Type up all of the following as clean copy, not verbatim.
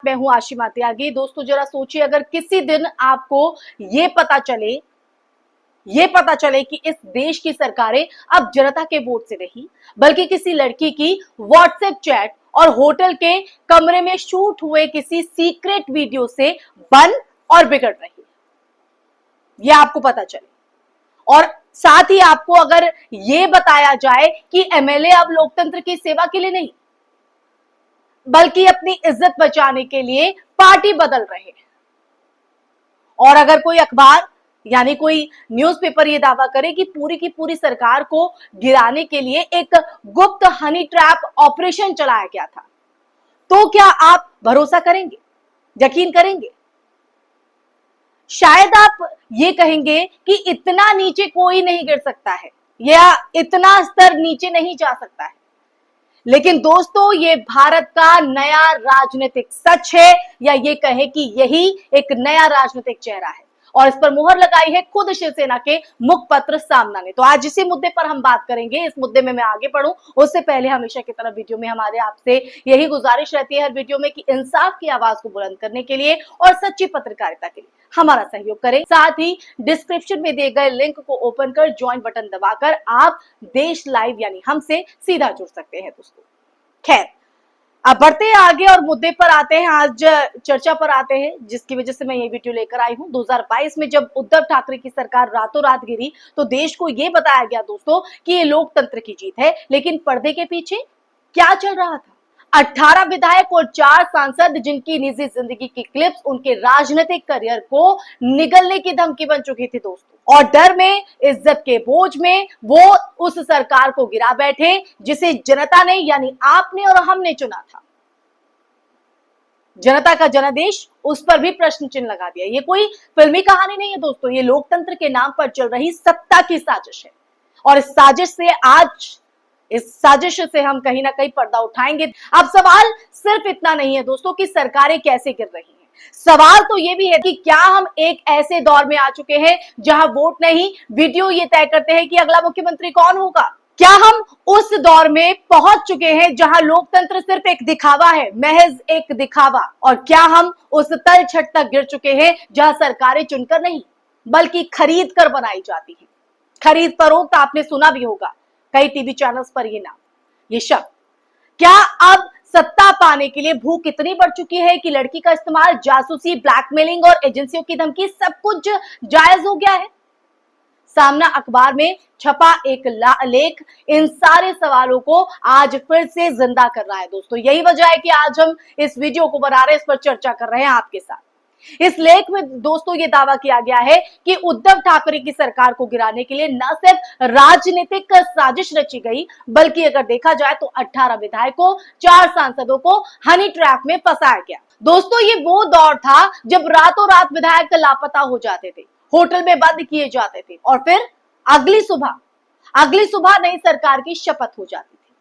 मैं हूं आशिमा त्यागी। दोस्तों जरा सोचिए, अगर किसी दिन आपको ये पता चले कि इस देश की सरकारें अब जनता के वोट से नहीं बल्कि किसी लड़की की व्हाट्सएप चैट और होटल के कमरे में शूट हुए किसी सीक्रेट वीडियो से बन और बिगड़ रही है, यह आपको पता चले। और साथ ही आपको अगर यह बताया जाए कि एमएलए अब लोकतंत्र की सेवा के लिए नहीं बल्कि अपनी इज्जत बचाने के लिए पार्टी बदल रहे हैं, और अगर कोई अखबार यानी कोई न्यूज़पेपर ये दावा करे कि पूरी की पूरी सरकार को गिराने के लिए एक गुप्त हनी ट्रैप ऑपरेशन चलाया गया था, तो क्या आप भरोसा करेंगे, यकीन करेंगे? शायद आप ये कहेंगे कि इतना नीचे कोई नहीं गिर सकता है या इतना स्तर नीचे नहीं जा सकता है। लेकिन दोस्तों, ये भारत का नया राजनीतिक सच है, या ये कहे कि यही एक नया राजनीतिक चेहरा है, और इस पर मुहर लगाई है खुद शिवसेना के मुखपत्र सामना ने। तो आज इसी मुद्दे पर हम बात करेंगे। इस मुद्दे में मैं आगे बढ़ूं उससे पहले हमेशा की तरह वीडियो में हमारे आपसे यही गुजारिश रहती है हर वीडियो में कि इंसाफ की आवाज को बुलंद करने के लिए और सच्ची पत्रकारिता के लिए हमारा सहयोग करें। साथ ही डिस्क्रिप्शन में दिए गए लिंक को ओपन कर ज्वाइन बटन दबाकर आप देश लाइव यानी हमसे सीधा जुड़ सकते हैं। दोस्तों खैर, अब बढ़ते हैं आगे और मुद्दे पर आते हैं, आज चर्चा पर आते हैं जिसकी वजह से मैं ये वीडियो लेकर आई हूं। 2022 में जब उद्धव ठाकरे की सरकार रातों रात गिरी तो देश को ये बताया गया दोस्तों कि ये लोकतंत्र की जीत है, लेकिन पर्दे के पीछे क्या चल रहा था? 18 विधायक और 4 सांसद जिनकी निजी जिंदगी की क्लिप्स उनके राजनीतिक करियर को निगलने की धमकी बन चुकी थी दोस्तों, और डर में, इज्जत के बोझ में वो उस सरकार को गिरा बैठे जिसे जनता ने यानी आपने और हमने चुना था। जनता का जनादेश, उस पर भी प्रश्न चिन्ह लगा दिया। ये कोई फिल्मी कहानी नहीं है दोस्तों, ये लोकतंत्र के नाम पर चल रही सत्ता की साजिश है, और इस साजिश से हम कहीं ना कहीं पर्दा उठाएंगे। अब सवाल सिर्फ इतना नहीं है दोस्तों कि सरकारें कैसे गिर रही हैं, सवाल तो ये भी है कि क्या हम एक ऐसे दौर में आ चुके हैं जहां वोट नहीं वीडियो ये तय करते हैं कि अगला मुख्यमंत्री कौन होगा? क्या हम उस दौर में पहुंच चुके हैं जहां लोकतंत्र सिर्फ एक दिखावा है, महज एक दिखावा? और क्या हम उस तल छट तक गिर चुके हैं जहां सरकारें चुनकर नहीं बल्कि खरीद कर बनाई जाती हैं? खरीद फरोख्त आपने सुना भी होगा कई टीवी चैनल्स पर ये नाम, ये शब्द। क्या अब सत्ता पाने के लिए भूख इतनी बढ़ चुकी है कि लड़की का इस्तेमाल, जासूसी, ब्लैकमेलिंग और एजेंसियों की धमकी सब कुछ जायज हो गया है? सामना अखबार में छपा एक लेख इन सारे सवालों को आज फिर से जिंदा कर रहा है दोस्तों। यही वजह है कि आज हम इस वीडियो को बना रहे हैं, इस पर चर्चा कर रहे हैं आपके साथ। इस लेख में दोस्तों ये दावा किया गया है कि उद्धव ठाकरे की सरकार को गिराने के लिए न सिर्फ राजनीतिक साजिश रची गई बल्कि अगर देखा जाए तो 18 विधायकों, 4 सांसदों को हनी ट्रैप में फंसाया गया। दोस्तों ये वो दौर था जब रातों रात विधायक लापता हो जाते थे, होटल में बंद किए जाते थे, और फिर अगली सुबह नई सरकार की शपथ हो जाती थी।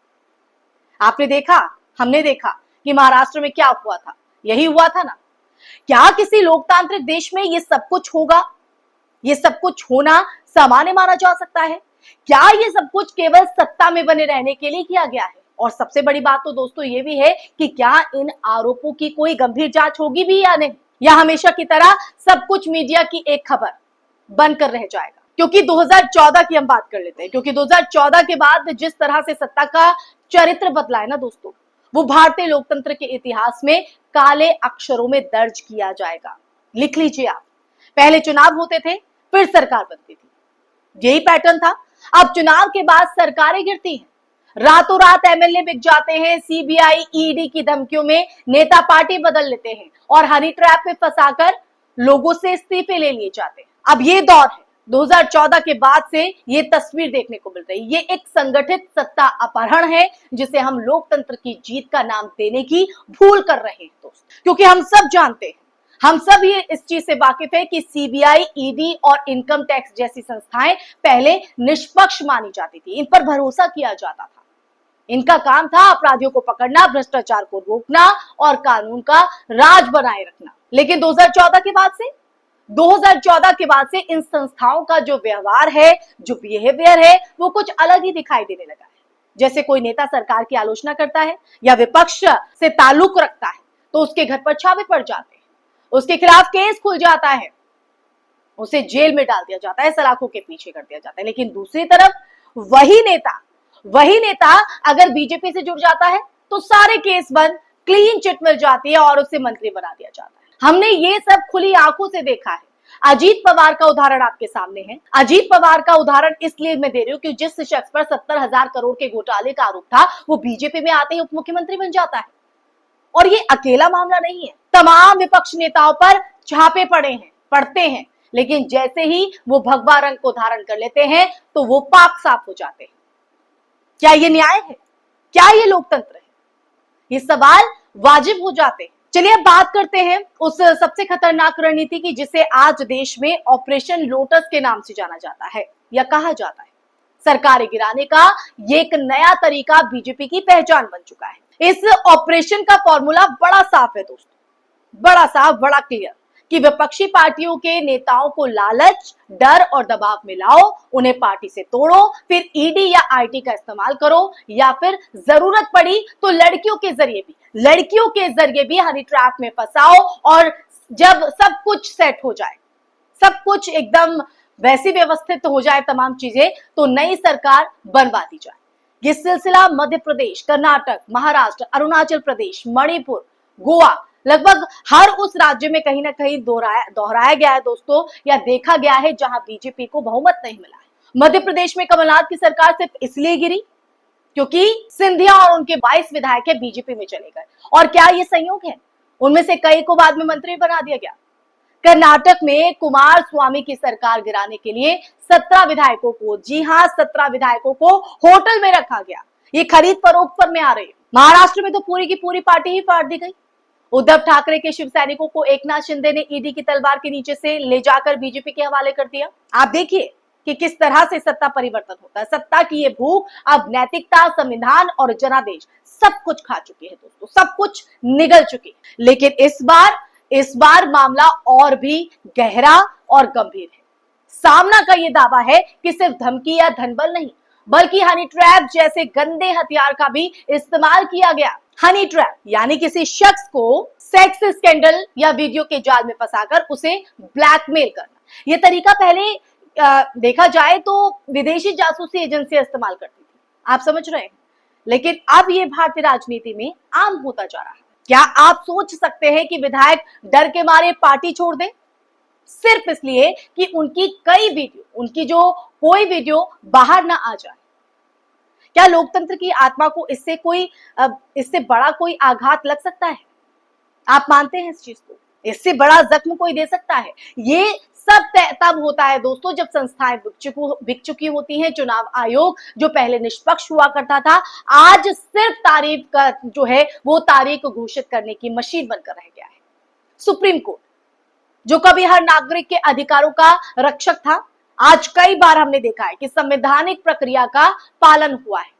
आपने देखा, हमने देखा कि महाराष्ट्र में क्या हुआ था, यही हुआ था ना। क्या किसी लोकतांत्रिक देश में ये सब कुछ होगा? ये सब कुछ होना सामान्य माना जा सकता है? क्या ये सब कुछ केवल सत्ता में बने रहने के लिए किया गया है? और सबसे बड़ी बात तो दोस्तों ये भी है कि क्या इन आरोपों की कोई गंभीर जांच होगी भी या नहीं, या हमेशा की तरह सब कुछ मीडिया की एक खबर बनकर रह जाएगा? क्योंकि 2014 की हम बात कर लेते हैं, क्योंकि 2014 के बाद जिस तरह से सत्ता का चरित्र बदला है ना दोस्तों, वो भारतीय लोकतंत्र के इतिहास में काले अक्षरों में दर्ज किया जाएगा। लिख लीजिए आप, पहले चुनाव होते थे, फिर सरकार बनती थी, यही पैटर्न था। अब चुनाव के बाद सरकारें गिरती हैं, रातों रात एमएलए बिक जाते हैं, सीबीआई, ईडी की धमकियों में नेता पार्टी बदल लेते हैं और हनी ट्रैप में फंसाकर लोगों से इस्तीफे ले लिए जाते हैं। अब ये दौर है 2014 के बाद से ये तस्वीर देखने को मिल रही है। ये एक संगठित सत्ता अपहरण है जिसे हम लोकतंत्र की जीत का नाम देने की भूल कर रहे हैं दोस्तों, क्योंकि हम सब जानते हैं, हम सब ये इस चीज से वाकिफ है कि सीबीआई, ईडी और इनकम टैक्स जैसी संस्थाएं पहले निष्पक्ष मानी जाती थी, इन पर भरोसा किया जाता था। इनका काम था अपराधियों को पकड़ना, भ्रष्टाचार को रोकना और कानून का राज बनाए रखना। लेकिन 2014 के बाद से इन संस्थाओं का जो व्यवहार है, जो बिहेवियर है, वो कुछ अलग ही दिखाई देने लगा है। जैसे कोई नेता सरकार की आलोचना करता है या विपक्ष से ताल्लुक रखता है तो उसके घर पर छापे पड़ जाते हैं, उसके खिलाफ केस खुल जाता है, उसे जेल में डाल दिया जाता है, सलाखों के पीछे कर दिया जाता है। लेकिन दूसरी तरफ वही नेता अगर बीजेपी से जुड़ जाता है तो सारे केस बंद, क्लीन चिट मिल जाती है और उसे मंत्री बना दिया जाता है। हमने ये सब खुली आंखों से देखा है। अजीत पवार का उदाहरण आपके सामने है। अजीत पवार का उदाहरण इसलिए मैं दे रही हूं कि जिस शख्स पर 70,000 करोड़ के घोटाले का आरोप था, वो बीजेपी में आते ही उप मुख्यमंत्री बन जाता है। और ये अकेला मामला नहीं है, तमाम विपक्ष नेताओं पर छापे पड़ते हैं, लेकिन जैसे ही वो भगवा रंग को धारण कर लेते हैं तो वो पाक साफ हो जाते हैं। क्या ये न्याय है? क्या ये लोकतंत्र है? ये सवाल वाजिब हो जाते हैं। चलिए अब बात करते हैं उस सबसे खतरनाक रणनीति की जिसे आज देश में ऑपरेशन लोटस के नाम से जाना जाता है या कहा जाता है। सरकारें गिराने का ये एक नया तरीका बीजेपी की पहचान बन चुका है। इस ऑपरेशन का फॉर्मूला बड़ा साफ है दोस्तों, बड़ा साफ, बड़ा क्लियर, कि विपक्षी पार्टियों के नेताओं को लालच, डर और दबाव में लाओ, उन्हें पार्टी से तोड़ो, फिर ईडी या आईटी का इस्तेमाल करो, या फिर जरूरत पड़ी तो लड़कियों के जरिए भी हनी ट्रैप में फंसाओ, और जब सब कुछ सेट हो जाए, सब कुछ एकदम वैसी व्यवस्थित हो जाए तमाम चीजें, तो नई सरकार बनवा दी जाए। ये सिलसिला मध्य प्रदेश, कर्नाटक, महाराष्ट्र, अरुणाचल प्रदेश, मणिपुर, गोवा, लगभग हर उस राज्य में कहीं ना कहीं दोहराया गया है दोस्तों, या देखा गया है जहां बीजेपी को बहुमत नहीं मिला है। मध्य प्रदेश में कमलनाथ की सरकार सिर्फ इसलिए गिरी क्योंकि सिंधिया और उनके 22 विधायक है बीजेपी में चले गए। और क्या ये संयोग है? उनमें से कई को बाद में मंत्री बना दिया गया। कर्नाटक में कुमार स्वामी की सरकार गिराने के लिए 17 विधायकों को, जी हां 17 विधायकों को होटल में रखा गया। ये खरीद फरोख्त पर में आ रही है। महाराष्ट्र में तो पूरी की पूरी पार्टी ही फाड़ दी गई। उद्धव ठाकरे के शिव सैनिकों को एकनाथ शिंदे ने ईडी की तलवार के नीचे से ले जाकर बीजेपी के हवाले कर दिया। आप देखिए कि किस तरह से सत्ता परिवर्तन होता है। सत्ता की ये भूख अब नैतिकता, संविधान और जनादेश सब कुछ खा चुकी है दोस्तों, सब कुछ निगल चुकी है। लेकिन इस बार मामला और भी गहरा और गंभीर है। सामना का ये दावा है कि सिर्फ धमकी या धनबल नहीं, बल्कि हनी ट्रैप जैसे गंदे हथियार का भी इस्तेमाल किया गया। हनी ट्रैप यानी किसी शख्स को सेक्स स्कैंडल या वीडियो के जाल में फंसाकर उसे ब्लैकमेल करना। यह तरीका पहले देखा जाए तो विदेशी जासूसी एजेंसियां इस्तेमाल करती थी, आप समझ रहे हैं, लेकिन अब ये भारतीय राजनीति में आम होता जा रहा है। क्या आप सोच सकते हैं कि विधायक डर के मारे पार्टी छोड़ दें सिर्फ इसलिए कि उनकी कोई वीडियो बाहर ना आ जाए? क्या लोकतंत्र की आत्मा को इससे बड़ा कोई आघात लग सकता है? आप मानते हैं इस चीज को? इससे बड़ा जख्म कोई दे सकता है? ये सब तब होता है दोस्तों जब संस्थाएं बिक चुकी होती हैं। चुनाव आयोग जो पहले निष्पक्ष हुआ करता था, आज सिर्फ तारीफ का जो है वो तारीख घोषित करने की मशीन बनकर रह गया है। सुप्रीम कोर्ट जो कभी हर नागरिक के अधिकारों का रक्षक था, आज कई बार हमने देखा है कि संवैधानिक प्रक्रिया का पालन हुआ है।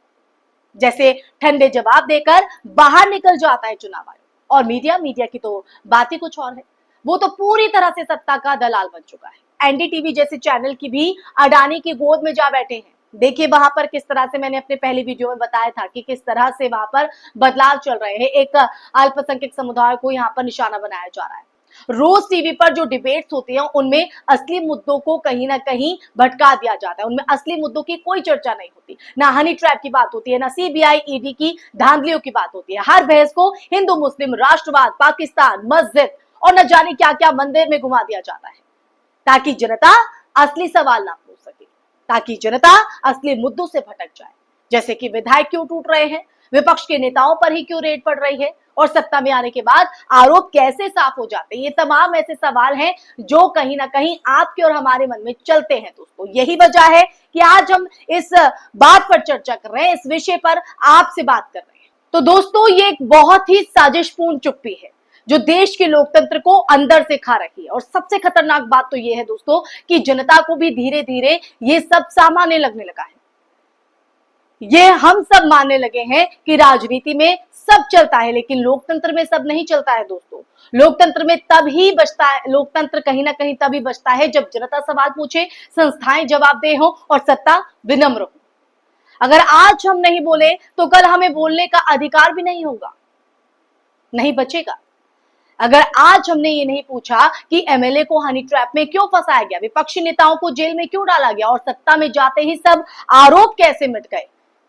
जैसे ठंडे जवाब देकर बाहर निकल जाता है चुनाव आयोग। और मीडिया की तो बात ही कुछ और है। वो तो पूरी तरह से सत्ता का दलाल बन चुका है। एनडीटीवी जैसे चैनल की भी अडानी की गोद में जा बैठे हैं। देखिए वहां पर किस तरह से, मैंने अपने पहले वीडियो में बताया था कि किस तरह से वहां पर बदलाव चल रहे हैं। एक अल्पसंख्यक समुदाय को यहाँ पर निशाना बनाया जा रहा है। रोज टीवी पर जो डिबेट्स होती हैं उनमें असली मुद्दों को कहीं ना कहीं भटका दिया जाता है। उनमें असली मुद्दों की कोई चर्चा नहीं होती, ना हनी ट्रैप की बात होती है, ना सीबीआई ईडी की धांधलियों की बात होती है। हर बहस को हिंदू मुस्लिम, राष्ट्रवाद, पाकिस्तान, मस्जिद और न जाने क्या क्या मंदिर में घुमा दिया जाता है, ताकि जनता असली सवाल ना पूछ सके, ताकि जनता असली मुद्दों से भटक जाए। जैसे कि विधायक क्यों टूट रहे हैं, विपक्ष के नेताओं पर ही क्यों रेड पड़ रही है, और सत्ता में आने के बाद आरोप कैसे साफ हो जाते हैं। ये तमाम ऐसे सवाल हैं जो कहीं ना कहीं आपके और हमारे मन में चलते हैं दोस्तों। यही वजह है कि आज हम इस बात पर चर्चा कर रहे हैं, इस विषय पर आपसे बात कर रहे हैं। तो दोस्तों ये एक बहुत ही साजिशपूर्ण चुप्पी है जो देश के लोकतंत्र को अंदर से खा रही है। और सबसे खतरनाक बात तो ये है दोस्तों कि जनता को भी धीरे धीरे ये सब सामान्य लगने लगा है। ये हम सब मानने लगे हैं कि राजनीति में सब चलता है, लेकिन लोकतंत्र में सब नहीं चलता है दोस्तों। लोकतंत्र में तभी बचता है, लोकतंत्र कहीं ना कहीं तभी बचता है जब जनता सवाल पूछे, संस्थाएं जवाबदेह हो और सत्ता विनम्र हो। अगर आज हम नहीं बोले तो कल हमें बोलने का अधिकार भी नहीं होगा, नहीं बचेगा। अगर आज हमने ये नहीं पूछा कि एमएलए को हनी ट्रैप में क्यों फंसाया गया, विपक्षी नेताओं को जेल में क्यों डाला गया और सत्ता में जाते ही सब आरोप कैसे मिट गए,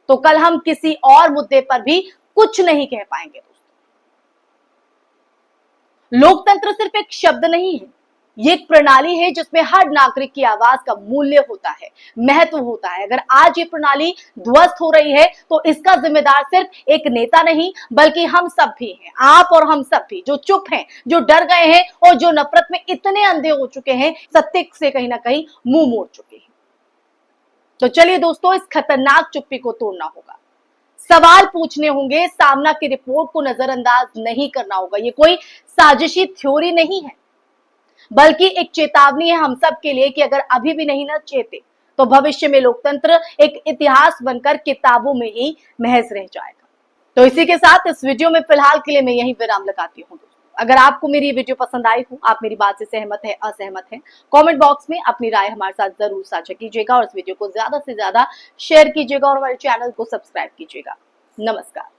तो कल हम किसी और मुद्दे पर भी कुछ नहीं कह पाएंगे। लोकतंत्र सिर्फ एक शब्द नहीं है, ये एक प्रणाली है जिसमें हर नागरिक की आवाज का मूल्य होता है, महत्व होता है। अगर आज ये प्रणाली ध्वस्त हो रही है तो इसका जिम्मेदार सिर्फ एक नेता नहीं बल्कि हम सब भी हैं, आप और हम सब भी, जो चुप हैं, जो डर गए हैं और जो नफरत में इतने अंधे हो चुके हैं, सत्य से कहीं ना कहीं मुंह मोड़ चुके हैं। तो चलिए दोस्तों, इस खतरनाक चुप्पी को तोड़ना होगा, सवाल पूछने होंगे, सामना की रिपोर्ट को नजरअंदाज नहीं करना होगा। ये कोई साजिशी थ्योरी नहीं है बल्कि एक चेतावनी है हम सब के लिए कि अगर अभी भी नहीं ना चेते तो भविष्य में लोकतंत्र एक इतिहास बनकर किताबों में ही महज रह जाएगा। तो इसी के साथ इस वीडियो में फिलहाल के लिए मैं यही विराम लगाती हूँ। अगर आपको मेरी ये वीडियो पसंद आई हो, आप मेरी बात से सहमत है, असहमत है, कमेंट बॉक्स में अपनी राय हमारे साथ जरूर साझा कीजिएगा और इस वीडियो को ज्यादा से ज्यादा शेयर कीजिएगा और हमारे चैनल को सब्सक्राइब कीजिएगा। नमस्कार।